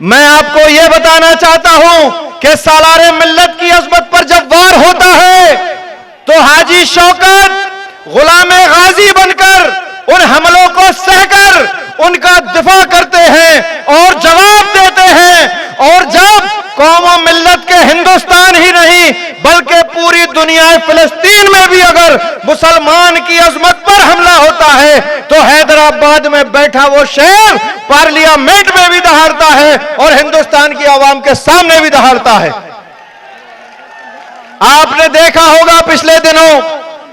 मैं आपको यह बताना चाहता हूं कि सालारे मिल्लत की अजमत पर जब वार होता है तो हाजी शौकत गुलामे गाजी बनकर उन हमलों को सहकर उनका दिफा करते हैं और जवाब देते हैं। और जब कौम व मिल्लत के हिंदुस्तान ही नहीं बल्कि पूरी दुनिया फिलिस्तीन में भी अगर मुसलमान की अजमत पर हमला होता है तो हैदराबाद में बैठा वो शेर पार्लियामेंट में भी दहाड़ता है और हिंदुस्तान की आवाम के सामने भी दहाड़ता है। आपने देखा होगा पिछले दिनों,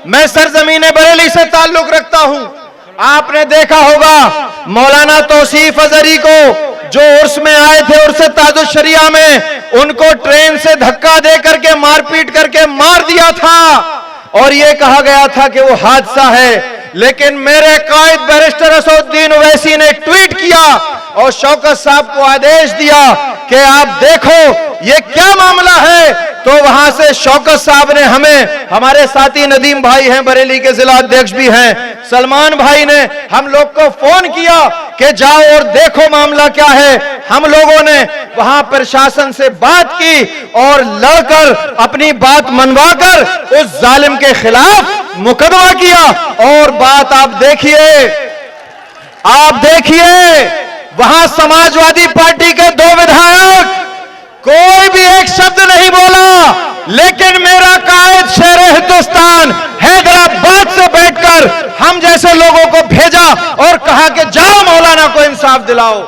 मैं सरजमीन बरेली से ताल्लुक रखता हूं, आपने देखा होगा मौलाना तौसीफ अजहरी को जो उर्स में आए थे, उर्स ताजुश शरिया में, उनको ट्रेन से धक्का दे करके मारपीट करके मार दिया था और यह कहा गया था कि वो हादसा है। लेकिन मेरे कायद बैरिस्टर असदुद्दीन ओवैसी ने ट्वीट किया और शौकत साहब को आदेश दिया कि आप देखो ये क्या मामला है। तो वहां से शौकत साहब ने हमें, हमारे साथी नदीम भाई हैं, बरेली के जिला अध्यक्ष भी हैं, सलमान भाई ने हम लोग को फोन किया कि जाओ और देखो मामला क्या है। हम लोगों ने वहां प्रशासन से बात की और लड़कर अपनी बात मनवाकर उस जालिम के खिलाफ मुकदमा किया। और बात आप देखिए वहां समाजवादी पार्टी के 2 विधायक कोई भी एक शब्द नहीं बोला, लेकिन मेरा कायद शेर हिंदुस्तान हैदराबाद से बैठकर हम जैसे लोगों को भेजा और कहा कि जाओ मौलाना को इंसाफ दिलाओ।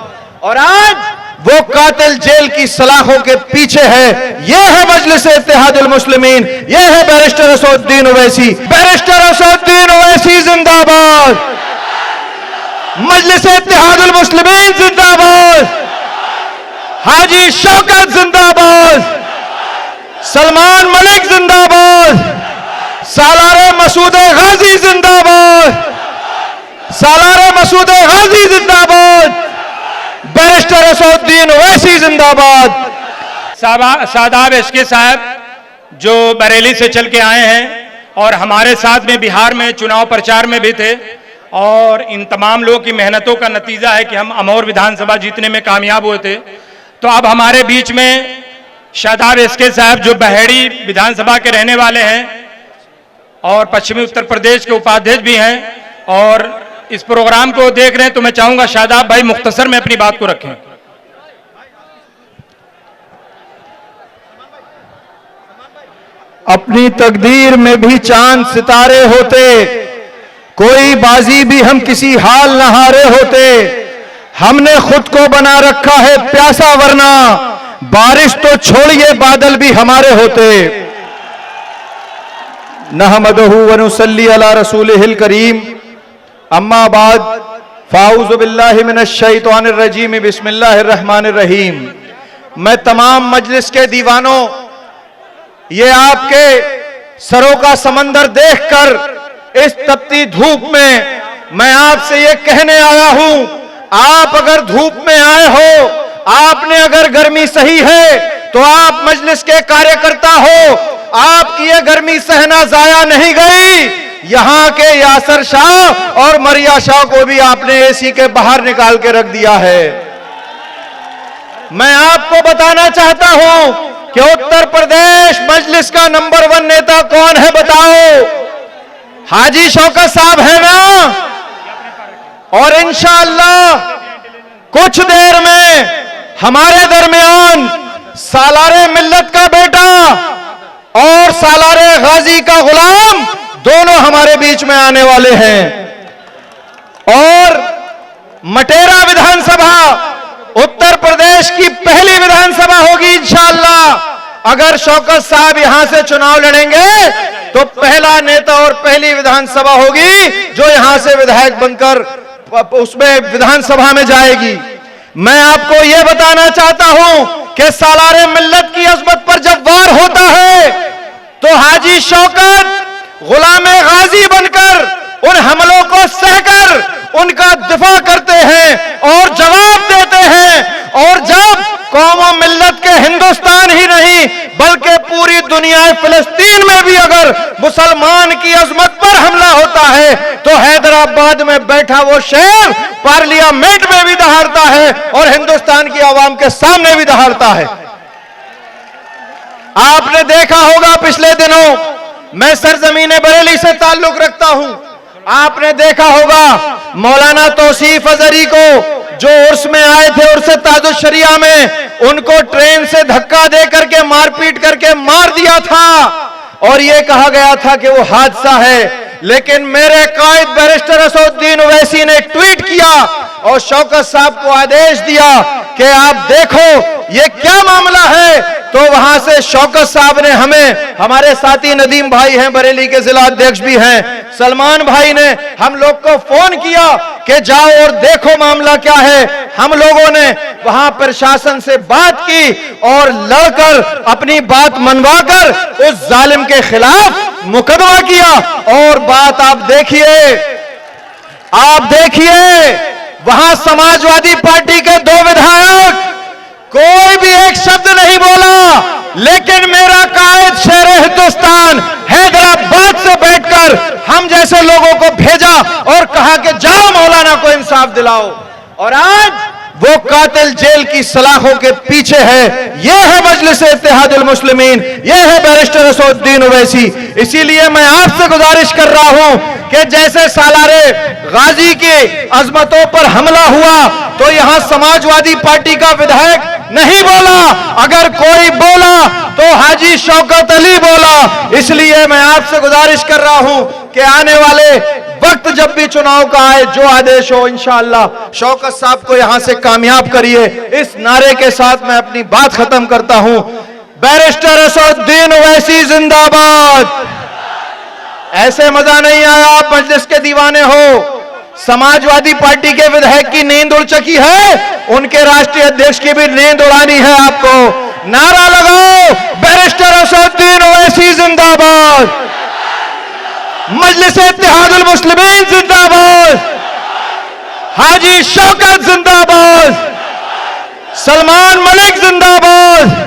और आज वो कातिल जेल की सलाखों के पीछे है। यह है मजलिस इत्तेहादुल मुस्लिमीन, यह है बैरिस्टर असदुद्दीन ओवैसी। बैरिस्टर असदुद्दीन ओवैसी जिंदाबाद, मजलिस इत्तेहादुल मुस्लिमीन जिंदाबाद, हाजी शौकत जिंदाबाद, सलमान मलिक जिंदाबाद, सालारे मसूद गाजी जिंदाबाद, सालारे मसूद गाजी जिंदाबाद, बैरिस्टर असदुद्दीन ओवैसी जिंदाबाद। शादाब एसके साहब जो बरेली से चल के आए हैं और हमारे साथ में बिहार में चुनाव प्रचार में भी थे और इन तमाम लोगों की मेहनतों का नतीजा है कि हम अमौर विधानसभा जीतने में कामयाब हुए थे। तो अब हमारे बीच में शादाब एसके साहब जो बहेड़ी विधानसभा के रहने वाले हैं और पश्चिमी उत्तर प्रदेश के उपाध्यक्ष भी हैं और इस प्रोग्राम को देख रहे हैं, तो मैं चाहूंगा शादाब भाई मुख्तसर में अपनी बात को रखें। अपनी तकदीर में भी चांद सितारे होते, कोई बाजी भी हम किसी हाल न हारे होते। हमने खुद को बना रखा है प्यासा, वरना बारिश तो छोड़िए बादल भी हमारे होते। नहमदहु व नुसल्ली अला रसूलिहिल करीम, अम्मा बाद, फाऊज़ु बिल्लाहि मिनश शैतानिर रजीम, बिस्मिल्लाहिर रहमानिर रहीम। मैं तमाम मजलिस के दीवानों, ये आपके सरों का समंदर देखकर इस तपती धूप में मैं आपसे ये कहने आया हूं, आप अगर धूप में आए हो, आपने अगर गर्मी सही है तो आप मजलिस के कार्यकर्ता हो, आपकी ये गर्मी सहना जाया नहीं गई। यहां के यासर शाह और मरिया शाह को भी आपने एसी के बाहर निकाल के रख दिया है। मैं आपको बताना चाहता हूं कि उत्तर प्रदेश मजलिस का नंबर 1 नेता कौन है बताओ? हाजी शौकत साहब है ना। और इंशाअल्लाह कुछ देर में हमारे दरमियान सालारे मिल्लत का बेटा और सालारे गाजी का गुलाम दोनों हमारे बीच में आने वाले हैं। और मटेरा विधानसभा उत्तर प्रदेश की पहली विधानसभा होगी इंशाअल्लाह। अगर शौकत साहब यहां से चुनाव लड़ेंगे तो पहला नेता और पहली विधानसभा होगी जो यहां से विधायक बनकर उसमें विधानसभा में जाएगी। मैं आपको यह बताना चाहता हूं कि सालारे मिल्लत की अजमत पर जब वार होता है तो हाजी शौकत गुलामे गाजी बनकर उन हमलों को सहकर उनका दिफा करते हैं और जवाब देते हैं। और जब कौमों मिल्लत के हिंदुस्तान ही नहीं बल्कि पूरी दुनिया फिलिस्तीन में भी अगर मुसलमान की अजमत पर हमला होता है तो हैदराबाद में बैठा वो शेर पार्लियामेंट में भी दहाड़ता है और हिंदुस्तान की आवाम के सामने भी दहाड़ता है। आपने देखा होगा पिछले दिनों, मैं सरजमीन बरेली से ताल्लुक रखता हूं, आपने देखा होगा मौलाना तौसीफ अजहरी को जो उर्स में आए थे, उर्स ताजुश शरिया में, उनको ट्रेन से धक्का दे करके मारपीट करके मार दिया था और यह कहा गया था कि वो हादसा है। लेकिन मेरे कायद बैरिस्टर असदुद्दीन ओवैसी ने ट्वीट किया और शौकत साहब को आदेश दिया कि आप देखो ये क्या मामला है। तो वहां से शौकत साहब ने हमें, हमारे साथी नदीम भाई हैं बरेली के जिला अध्यक्ष भी हैं, सलमान भाई ने हम लोग को फोन किया कि जाओ और देखो मामला क्या है। हम लोगों ने वहां प्रशासन से बात की और लड़कर अपनी बात मनवाकर उस जालिम के खिलाफ मुकदमा किया। और बात आप देखिए वहां समाजवादी पार्टी के 2 विधायक कोई भी एक शब्द नहीं बोला, लेकिन मेरा कायद शेर हिंदुस्तान हैदराबाद से बैठकर हम जैसे लोगों को भेजा और कहा कि जाओ मौलाना को इंसाफ दिलाओ। और आज वो कातिल जेल की सलाखों के पीछे है। यह है मजलिस इत्तेहादुल मुस्लिमीन, यह है बैरिस्टर असदुद्दीन ओवैसी। इसीलिए मैं आपसे गुजारिश कर रहा हूं कि जैसे सालारे गाजी की अजमतों पर हमला हुआ तो यहां समाजवादी पार्टी का विधायक नहीं बोला, अगर कोई बोला तो हाजी शौकत अली बोला। इसलिए मैं आपसे गुजारिश कर रहा हूं कि आने वाले वक्त जब भी चुनाव का आए, जो आदेश हो, इंशाअल्लाह शौकत साहब को यहां से कामयाब करिए। इस नारे के साथ मैं अपनी बात खत्म करता हूं। बैरिस्टर असदुद्दीन ओवैसी जिंदाबाद। ऐसे मजा नहीं आया, आप मजलिस के दीवाने हो। समाजवादी पार्टी के विधायक की नींद उड़ चुकी है, उनके राष्ट्रीय अध्यक्ष की भी नींद उड़ानी है आपको। नारा लगाओ, बैरिस्टर असदुद्दीन ओवैसी जिंदाबाद, मजलिस इत्तेहादुल मुस्लिमीन जिंदाबाद, हाजी शौकत जिंदाबाद, सलमान मलिक जिंदाबाद,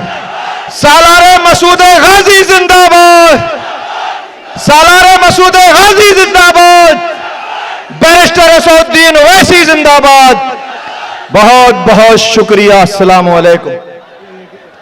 सालारे मसूद गाजी जिंदाबाद, सालारे मसूद गाजी जिंदाबाद, बैरिस्टर असदुद्दीन ओवैसी जिंदाबाद। बहुत बहुत शुक्रिया। अस्सलाम वालेकुम।